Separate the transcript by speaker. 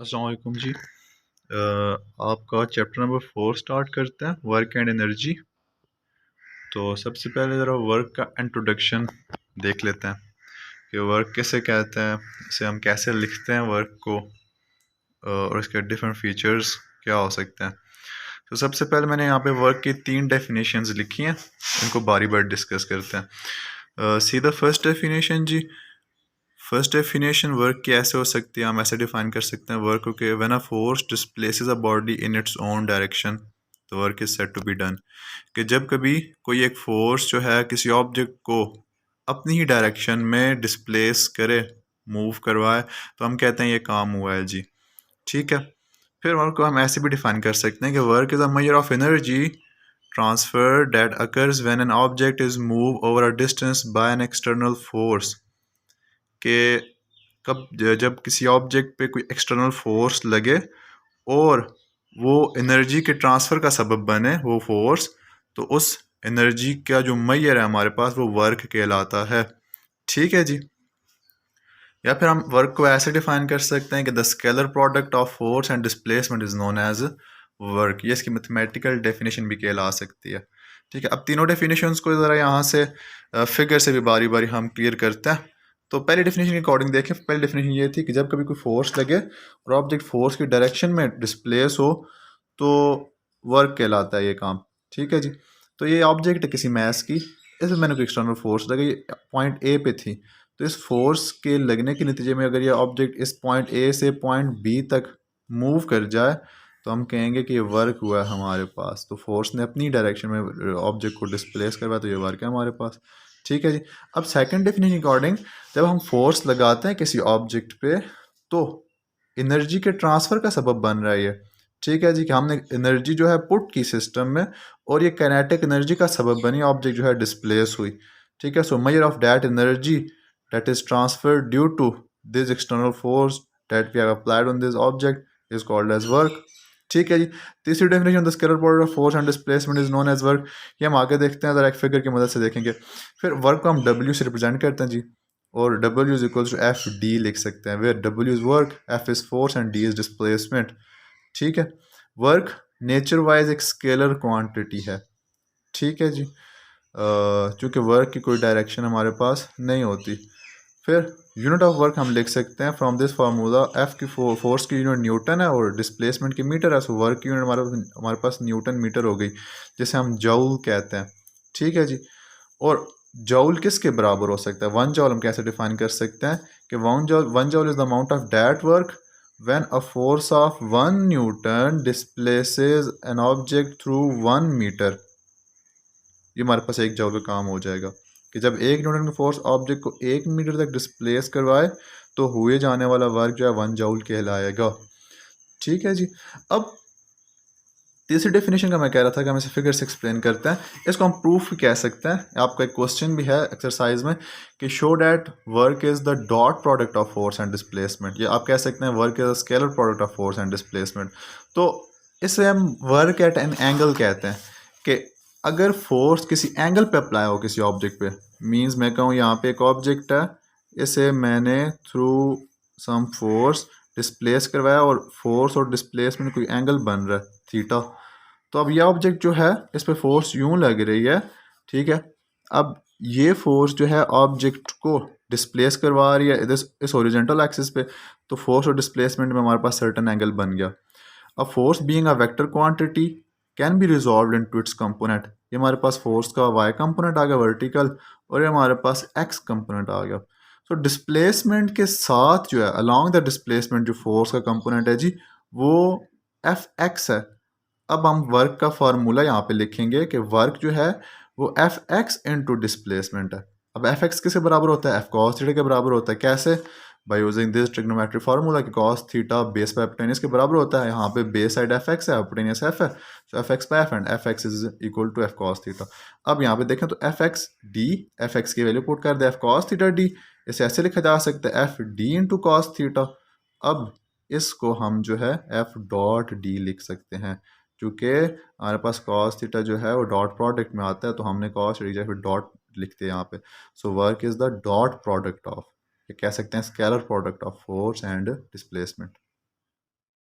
Speaker 1: अस्सलाम वालेकुम जी। आपका चैप्टर नंबर 4 स्टार्ट करते हैं, वर्क एंड एनर्जी। तो सबसे पहले ज़रा वर्क का इंट्रोडक्शन देख लेते हैं कि वर्क किसे कहते हैं, इसे हम कैसे लिखते हैं वर्क को, और इसके डिफरेंट फीचर्स क्या हो सकते हैं। तो सबसे पहले मैंने यहाँ पे वर्क की 3 डेफिनेशंस लिखी हैं, इनको बारी बारी डिस्कस करते हैं। सी द फर्स्ट डेफिनेशन जी। फर्स्ट डेफिनेशन वर्क की ऐसे हो सकती है, हम ऐसे डिफाइन कर सकते हैं वर्क को कि when a force displaces a body in its own direction the work is said to be done. कि जब कभी कोई एक फोर्स जो है किसी ऑब्जेक्ट को अपनी ही डायरेक्शन में डिस्प्लेस करे, मूव करवाए, तो हम कहते हैं ये काम हुआ है जी। ठीक है। फिर वर्क को हम ऐसे भी डिफाइन कर सकते हैं कि work is a measure of energy transfer that occurs when an object is move over a distance by an external force. कि कब जब किसी ऑब्जेक्ट पे कोई एक्सटर्नल फोर्स लगे और वो एनर्जी के ट्रांसफ़र का सबब बने वो फोर्स, तो उस एनर्जी का जो मैयर है हमारे पास वो वर्क कहलाता है। ठीक है जी। या फिर हम वर्क को ऐसे डिफाइन कर सकते हैं कि the scalar product of force and displacement is known as work. ये इसकी मैथमेटिकल डेफिनेशन भी कहला सकती है। ठीक है। अब तीनों डेफिनेशंस को ज़रा यहाँ से फिगर से भी बारी बारी हम क्लियर करते हैं। तो पहली डेफिनेशन के अकॉर्डिंग देखें, पहली डेफिनेशन ये थी कि जब कभी कोई फोर्स लगे और ऑब्जेक्ट फोर्स की डायरेक्शन में डिस्प्लेस हो तो वर्क कहलाता है ये काम। ठीक है जी। तो ये ऑब्जेक्ट है किसी मैस की, इसमें मैंने कोई एक्सटर्नल फोर्स लगी, पॉइंट ए पे थी, तो इस फोर्स के लगने के नतीजे में अगर ये ऑब्जेक्ट इस पॉइंट ए से पॉइंट बी तक मूव कर जाए तो हम कहेंगे कि ये वर्क हुआ है हमारे पास। तो फोर्स ने अपनी डायरेक्शन में ऑब्जेक्ट को डिस्प्लेस करवाया, तो ये वर्क है हमारे पास। ठीक है जी। अब सेकंड डेफिनेशन अकॉर्डिंग जब हम फोर्स लगाते हैं किसी ऑब्जेक्ट पे तो एनर्जी के ट्रांसफ़र का सबब बन रहा है ये। ठीक है जी। कि हमने एनर्जी जो है पुट की सिस्टम में और ये काइनेटिक एनर्जी का सबब बनी, ऑब्जेक्ट जो है डिस्प्लेस हुई। ठीक है। So measure of that energy that is transferred due to this external force that we have applied on this object is called as work। ठीक है जी। तीसरी definition the scalar product of force and displacement is known as work. ये हम आगे देखते हैं, ज़रा एक फिगर की मदद से देखेंगे। फिर वर्क को हम W से रिप्रेजेंट करते हैं जी, और W is equal to F D लिख सकते हैं, where W is work, F is force and D is displacement. ठीक है। वर्क नेचर वाइज एक स्केलर क्वांटिटी है। ठीक है जी। चूँकि वर्क की कोई डायरेक्शन हमारे पास नहीं होती। फिर यूनिट ऑफ वर्क हम लिख सकते हैं फ्रॉम दिस फार्मूला, एफ की फोर्स की यूनिट न्यूटन है और डिस्प्लेसमेंट की मीटर है। सो वर्क की यूनिट हमारे पास न्यूटन मीटर हो गई, जिसे हम जूल कहते हैं। ठीक है जी। और जूल किसके बराबर हो सकता है? 1 जूल हम कैसे डिफाइन कर सकते हैं कि 1 joule is the amount of that work when a force of 1 newton displaces an object through 1 metre. ये हमारे पास 1 जूल का काम हो जाएगा कि जब 1 न्यूटन की फोर्स ऑब्जेक्ट को 1 मीटर तक डिस्प्लेस करवाए तो हुए जाने वाला वर्क जो है 1 जूल कहलाएगा। ठीक है जी। अब तीसरी डेफिनेशन का मैं कह रहा था कि हम इसे फिगर से एक्सप्लेन करते हैं। इसको हम प्रूफ भी कह सकते हैं। आपका एक क्वेश्चन भी है एक्सरसाइज में कि show that work is the dot product of force and displacement. ये आप कह सकते हैं work is the scalar product of force and displacement. तो इसे हम वर्क एट एन एंगल कहते हैं कि अगर फोर्स किसी एंगल पे अप्लाई हो किसी ऑब्जेक्ट पे, मींस मैं कहूँ यहाँ पे एक ऑब्जेक्ट है, इसे मैंने थ्रू सम फोर्स डिस्प्लेस करवाया और फोर्स और डिस्प्लेसमेंट कोई एंगल बन रहा है थीटा। तो अब ये ऑब्जेक्ट जो है इस पे फोर्स यूं लग रही है। ठीक है। अब ये फोर्स जो है ऑब्जेक्ट को डिस्प्लेस करवा रही है इस ओरिजेंटल एक्सिस पे, तो फोर्स और डिस्प्लेसमेंट में हमारे पास सर्टेन एंगल बन गया। अब force being a vector quantity can be resolve into its component. ये हमारे पास फोर्स का वाई कंपोनेंट आ गया वर्टिकल, और ये हमारे पास एक्स कंपोनेंट आ गया। तो डिस्प्लेसमेंट के साथ जो है अलॉन्ग द डिस्प्लेसमेंट जो फोर्स का कंपोनेंट है जी वो एफ एक्स है। अब हम वर्क का फार्मूला यहाँ पे लिखेंगे कि वर्क जो है वो एफ एक्स इंटू डिस्प्लेसमेंट है। अब एफ एक्स किसके बराबर होता है? एफ कॉस थीटा के बराबर होता है। कैसे? By using this trigonometric formula कि cos theta base by hypotenuse के बराबर होता है। यहाँ पे बेस साइड एफ एक्स है, हाइपोटेन्यूज एफ है, तो F X by F and F X is equal to F cos theta. अब यहाँ पे देखें तो F X D, F X की वैल्यू पुट कर दे एफ कॉस थीटा डी, इसे ऐसे लिखा जा सकता है F D into cos theta. अब इसको हम जो है एफ डॉट डी लिख सकते हैं, क्योंकि हमारे पास कॉस थीटा जो है वो डॉट प्रोडक्ट में आता है, तो हमने कॉस डी फिर डॉट लिखते हैं यहाँ पे। So work is the dot product of, कह सकते हैं scalar product of force and displacement.